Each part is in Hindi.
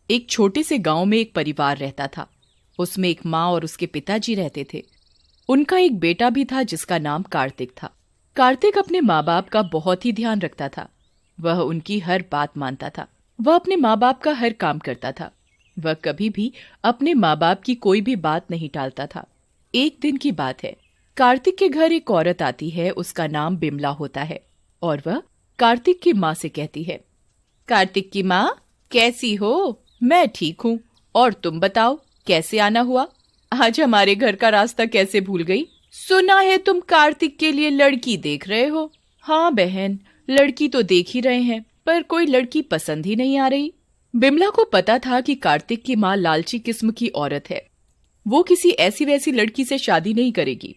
एक छोटे से गांव में एक परिवार रहता था। उसमें एक माँ और उसके पिताजी रहते थे। उनका एक बेटा भी था जिसका नाम कार्तिक था। कार्तिक अपने माँ बाप का बहुत ही ध्यान रखता था। वह उनकी हर बात मानता था। वह अपने माँ बाप का हर काम करता था। वह कभी भी अपने माँ बाप की कोई भी बात नहीं टालता था। एक दिन की बात है, कार्तिक के घर एक औरत आती है। उसका नाम बिमला होता है और वह कार्तिक की माँ से कहती है, कार्तिक की माँ, कैसी हो? मैं ठीक हूँ। और तुम बताओ, कैसे आना हुआ? आज हमारे घर का रास्ता कैसे भूल गई? सुना है तुम कार्तिक के लिए लड़की देख रहे हो। हाँ बहन, लड़की तो देख ही रहे हैं, पर कोई लड़की पसंद ही नहीं आ रही। बिमला को पता था कि कार्तिक की माँ लालची किस्म की औरत है। वो किसी ऐसी वैसी लड़की से शादी नहीं करेगी।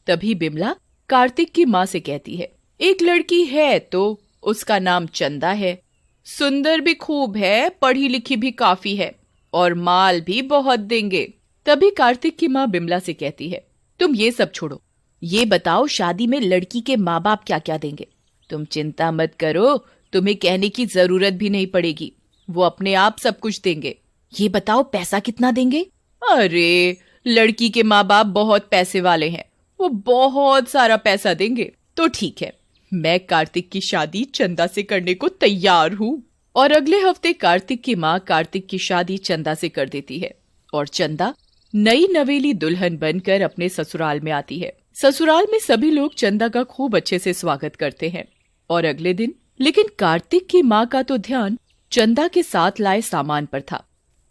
तभी बिमला कार्तिक की माँ से कहती है, एक लड़की है तो उसका नाम चंदा है। सुंदर भी खूब है, पढ़ी लिखी भी काफी है और माल भी बहुत देंगे। तभी कार्तिक की माँ बिमला से कहती है, तुम ये सब छोड़ो, ये बताओ शादी में लड़की के माँ बाप क्या क्या देंगे? तुम चिंता मत करो, तुम्हें कहने की जरूरत भी नहीं पड़ेगी, वो अपने आप सब कुछ देंगे। ये बताओ पैसा कितना देंगे? अरे, लड़की के माँ बाप बहुत पैसे वाले हैं, वो बहुत सारा पैसा देंगे। तो ठीक है, मैं कार्तिक की शादी चंदा से करने को तैयार हूँ। और अगले हफ्ते कार्तिक की माँ कार्तिक की शादी चंदा से कर देती है और चंदा नई नवेली दुल्हन बनकर अपने ससुराल में आती है। ससुराल में सभी लोग चंदा का खूब अच्छे से स्वागत करते हैं। और अगले दिन लेकिन कार्तिक की माँ का तो ध्यान चंदा के साथ लाए सामान पर था।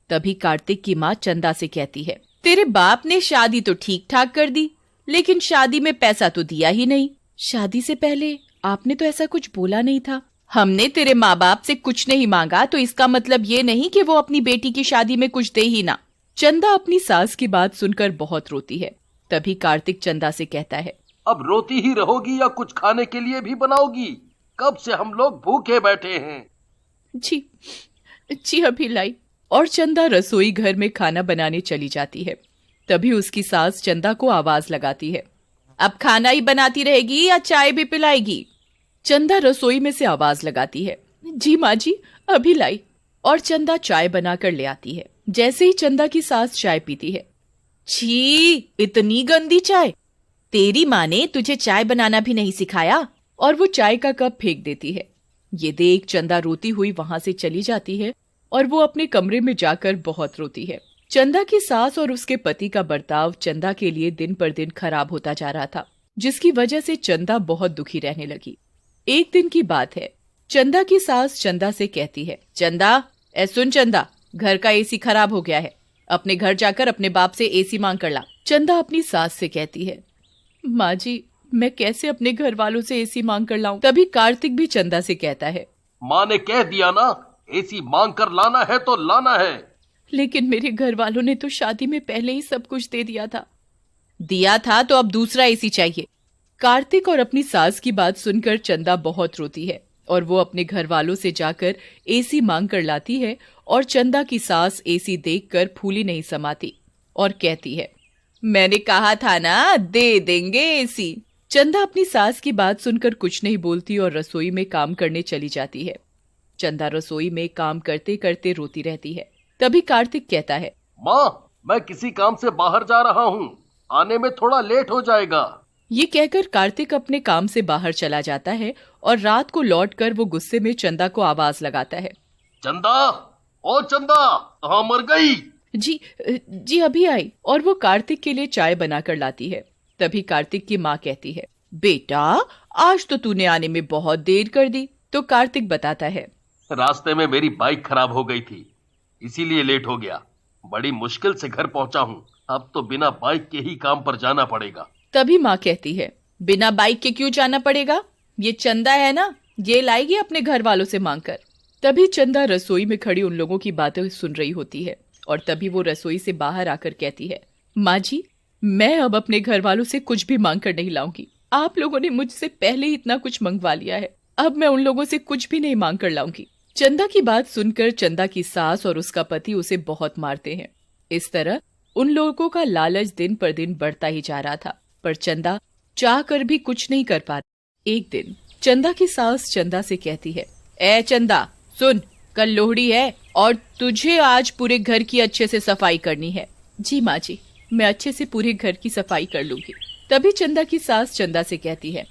तभी कार्तिक की माँ चंदा से कहती है, तेरे बाप ने शादी तो ठीक ठाक कर दी, लेकिन शादी में पैसा तो दिया ही नहीं। शादी से पहले आपने तो ऐसा कुछ बोला नहीं था। हमने तेरे माँ बाप से कुछ नहीं मांगा तो इसका मतलब ये नहीं कि वो अपनी बेटी की शादी में कुछ दे ही ना। चंदा अपनी सास की बात सुनकर बहुत रोती है। तभी कार्तिक चंदा से कहता है, अब रोती ही रहोगी या कुछ खाने के लिए भी बनाओगी? कब से हम लोग भूखे बैठे हैं। जी जी अभी लाई। और चंदा रसोई घर में खाना बनाने चली जाती है। तभी उसकी सास चंदा को आवाज लगाती है, अब खाना ही बनाती रहेगी या चाय भी पिलाएगी? चंदा रसोई में से आवाज लगाती है, जी माँ जी, अभी लाई। और चंदा चाय बनाकर ले आती है। जैसे ही चंदा की सास चाय पीती है, छी, इतनी गंदी चाय! तेरी माँ ने तुझे चाय बनाना भी नहीं सिखाया। और वो चाय का कप फेंक देती है। ये देख चंदा रोती हुई वहां से चली जाती है और वो अपने कमरे में जाकर बहुत रोती है। चंदा की सास और उसके पति का बर्ताव चंदा के लिए दिन पर दिन खराब होता जा रहा था, जिसकी वजह से चंदा बहुत दुखी रहने लगी। एक दिन की बात है, चंदा की सास चंदा से कहती है, चंदा, सुन चंदा, घर का एसी खराब हो गया है, अपने घर जाकर अपने बाप से एसी मांग कर ला। चंदा अपनी सास से कहती है, माँ जी, मैं कैसे अपने घर वालों से एसी मांग कर लाऊं? तभी कार्तिक भी चंदा से कहता है, माँ ने कह दिया ना, एसी मांग कर लाना है तो लाना है। लेकिन मेरे घर वालों ने तो शादी में पहले ही सब कुछ दे दिया था। दिया था तो अब दूसरा एसी चाहिए। कार्तिक और अपनी सास की बात सुनकर चंदा बहुत रोती है और वो अपने घर वालों से जाकर एसी मांग कर लाती है। और चंदा की सास एसी देखकर फूली नहीं समाती और कहती है, मैंने कहा था ना, दे देंगे एसी। चंदा अपनी सास की बात सुनकर कुछ नहीं बोलती और रसोई में काम करने चली जाती है। चंदा रसोई में काम करते करते रोती रहती है। तभी कार्तिक कहता है, माँ, मैं किसी काम से बाहर जा रहा हूँ, आने में थोड़ा लेट हो जाएगा। ये कहकर कार्तिक अपने काम से बाहर चला जाता है और रात को लौटकर वो गुस्से में चंदा को आवाज लगाता है, चंदा, ओ चंदा, कहाँ मर गई? जी जी अभी आई। और वो कार्तिक के लिए चाय बनाकर लाती है। तभी कार्तिक की माँ कहती है, बेटा, आज तो तूने आने में बहुत देर कर दी। तो कार्तिक बताता है, रास्ते में मेरी बाइक खराब हो गई थी, इसीलिए लेट हो गया। बड़ी मुश्किल से घर पहुंचा हूँ, अब तो बिना बाइक के ही काम पर जाना पड़ेगा। तभी माँ कहती है, बिना बाइक के क्यों जाना पड़ेगा? ये चंदा है ना, ये लाएगी अपने घर वालों से मांगकर। तभी चंदा रसोई में खड़ी उन लोगों की बातें सुन रही होती है और तभी वो रसोई से बाहर आकर कहती है, माँ जी, मैं अब अपने घर वालों से कुछ भी मांग कर नहीं लाऊंगी। आप लोगों ने मुझसे पहले ही इतना कुछ मंगवा लिया है, अब मैं उन लोगों से कुछ भी नहीं मांग कर लाऊंगी। चंदा की बात सुनकर चंदा की सास और उसका पति उसे बहुत मारते हैं। इस तरह उन लोगों का लालच दिन पर दिन बढ़ता ही जा रहा था, पर चंदा चाह कर भी कुछ नहीं कर पा रही। एक दिन चंदा की सास चंदा से कहती है, ए चंदा, सुन, कल लोहड़ी है और तुझे आज पूरे घर की अच्छे से सफाई करनी है। जी माँ जी, मैं अच्छे से पूरे घर की सफाई कर लूंगी। तभी चंदा की सास चंदा से कहती है,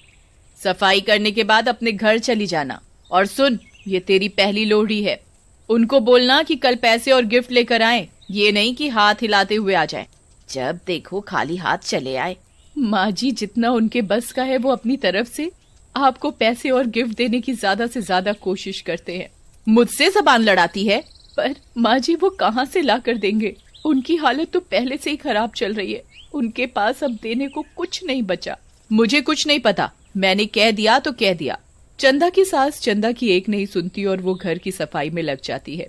सफाई करने के बाद अपने घर चली जाना। और सुन, ये तेरी पहली लोहड़ी है, उनको बोलना कि कल पैसे और गिफ्ट लेकर आए, ये नहीं कि हाथ हिलाते हुए आ जाए। जब देखो खाली हाथ चले आए। माँ जी, जितना उनके बस का है वो अपनी तरफ से आपको पैसे और गिफ्ट देने की ज्यादा से ज्यादा कोशिश करते हैं। मुझसे जबान लड़ाती है, पर माँ जी वो कहाँ से ला कर देंगे? उनकी हालत तो पहले से ही खराब चल रही है, उनके पास अब देने को कुछ नहीं बचा। मुझे कुछ नहीं पता, मैंने कह दिया तो कह दिया। चंदा की सास चंदा की एक नहीं सुनती और वो घर की सफाई में लग जाती है।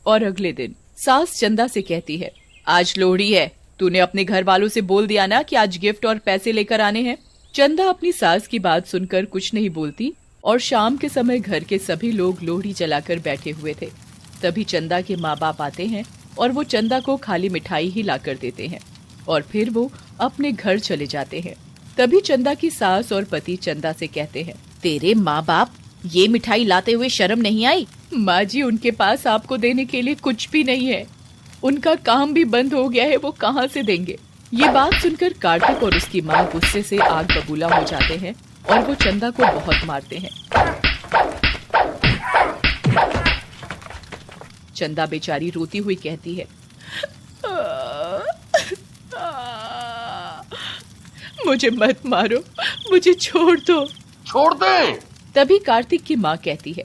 और अगले दिन सास चंदा से कहती है, आज लोहड़ी है, तूने अपने घर वालों से बोल दिया ना कि आज गिफ्ट और पैसे लेकर आने हैं। चंदा अपनी सास की बात सुनकर कुछ नहीं बोलती और शाम के समय घर के सभी लोग लोहड़ी जलाकर बैठे हुए थे। तभी चंदा के माँ बाप आते हैं और वो चंदा को खाली मिठाई ही लाकर देते हैं और फिर वो अपने घर चले जाते हैं। तभी चंदा की सास और पति चंदा से कहते हैं, तेरे माँ बाप ये मिठाई लाते हुए शर्म नहीं आई? माँ जी, उनके पास आपको देने के लिए कुछ भी नहीं है, उनका काम भी बंद हो गया है, वो कहाँ से देंगे? ये बात सुनकर कार्तिक और उसकी माँ गुस्से से आग बबूला हो जाते हैं और वो चंदा को बहुत मारते हैं। चंदा बेचारी रोती हुई कहती है, मुझे मत मारो, मुझे छोड़ दो। छोड़ दे। तभी कार्तिक की माँ कहती है,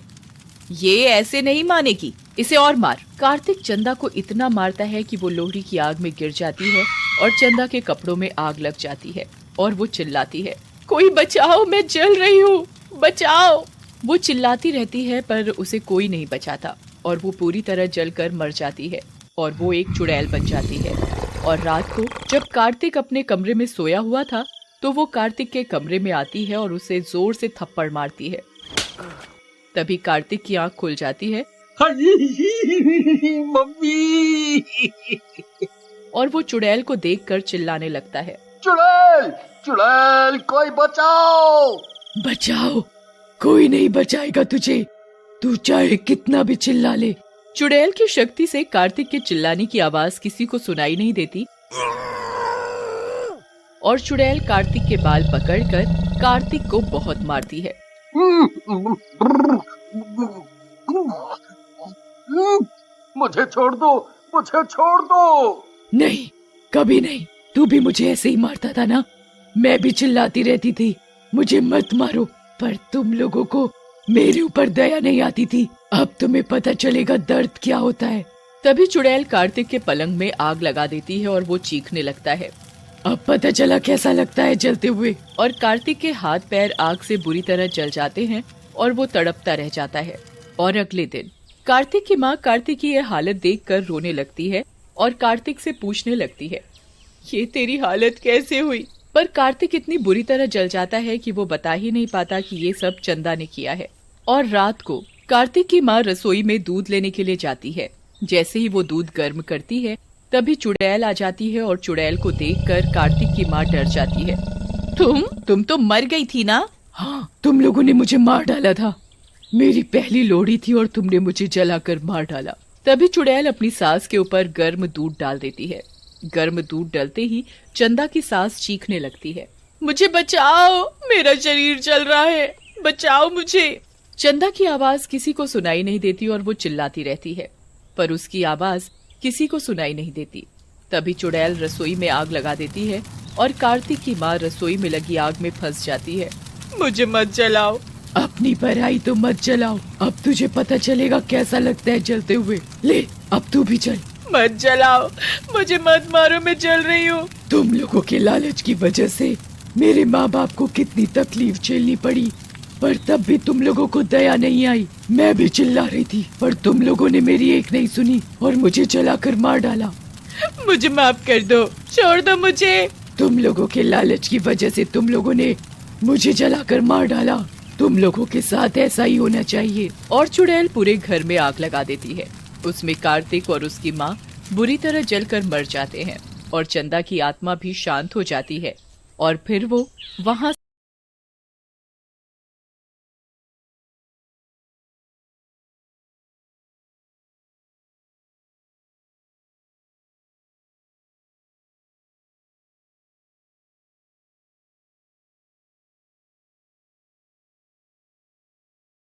ये ऐसे नहीं मानेगी, इसे और मार। कार्तिक चंदा को इतना मारता है कि वो लोहड़ी की आग में गिर जाती है और चंदा के कपड़ों में आग लग जाती है और वो चिल्लाती है, कोई बचाओ, मैं जल रही हूँ, बचाओ। वो चिल्लाती रहती है पर उसे कोई नहीं बचाता और वो पूरी तरह जलकर मर जाती है और वो एक चुड़ैल बन जाती है। और रात को जब कार्तिक अपने कमरे में सोया हुआ था तो वो कार्तिक के कमरे में आती है और उसे जोर से थप्पड़ मारती है। तभी कार्तिक की आंख खुल जाती है मम्मी। और वो चुड़ैल को देखकर चिल्लाने लगता है, चुड़ैल, चुड़ैल, कोई बचाओ। बचाओ, कोई नहीं बचाएगा तुझे, तू चाहे कितना भी चिल्ला ले। चुड़ैल की शक्ति से कार्तिक के चिल्लाने की आवाज किसी को सुनाई नहीं देती और चुड़ैल कार्तिक के बाल पकड़कर कार्तिक को बहुत मारती है। मुझे छोड़ दो, मुझे छोड़ दो। नहीं, कभी नहीं, तू भी मुझे ऐसे ही मारता था ना, मैं भी चिल्लाती रहती थी मुझे मत मारो, पर तुम लोगों को मेरे ऊपर दया नहीं आती थी। अब तुम्हें पता चलेगा दर्द क्या होता है। तभी चुड़ैल कार्तिक के पलंग में आग लगा देती है और वो चीखने लगता है। अब पता चला कैसा लगता है जलते हुए। और कार्तिक के हाथ पैर आग से बुरी तरह जल जाते हैं और वो तड़पता रह जाता है। और अगले दिन कार्तिक की माँ कार्तिक की यह हालत देखकर रोने लगती है और कार्तिक से पूछने लगती है, ये तेरी हालत कैसे हुई? पर कार्तिक इतनी बुरी तरह जल जाता है कि वो बता ही नहीं पाता कि ये सब चंदा ने किया है। और रात को कार्तिक की माँ रसोई में दूध लेने के लिए जाती है। जैसे ही वो दूध गर्म करती है तभी चुड़ैल आ जाती है और चुड़ैल को देखकर कार्तिक की माँ डर जाती है। तुम तो मर गई थी ना? हाँ, तुम लोगों ने मुझे मार डाला था, मेरी पहली लोहड़ी थी और तुमने मुझे जलाकर मार डाला। तभी चुड़ैल अपनी सास के ऊपर गर्म दूध डाल देती है। गर्म दूध डलते ही चंदा की सास चीखने लगती है, मुझे बचाओ, मेरा शरीर जल रहा है, बचाओ मुझे। चंदा की आवाज किसी को सुनाई नहीं देती और वो चिल्लाती रहती है, पर उसकी आवाज किसी को सुनाई नहीं देती। तभी चुड़ैल रसोई में आग लगा देती है और कार्तिक की माँ रसोई में लगी आग में फंस जाती है। मुझे मत जलाओ। अपनी पराई तो मत जलाओ, अब तुझे पता चलेगा कैसा लगता है जलते हुए। ले, अब तू भी जल। मत जलाओ, मुझे मत मारो, मैं जल रही हूँ। तुम लोगों के लालच की वजह से मेरे माँ बाप को कितनी तकलीफ झेलनी पड़ी, पर तब भी तुम लोगों को दया नहीं आई। मैं भी चिल्ला रही थी पर तुम लोगों ने मेरी एक नहीं सुनी और मुझे जलाकर मार डाला। मुझे माफ कर दो, छोड़ दो मुझे। तुम लोगों के लालच की वजह से तुम लोगों ने मुझे जलाकर मार डाला, तुम लोगों के साथ ऐसा ही होना चाहिए। और चुड़ैल पूरे घर में आग लगा देती है। उसमें कार्तिक और उसकी माँ बुरी तरह जलकर मर जाते हैं और चंदा की आत्मा भी शांत हो जाती है और फिर वो वहाँ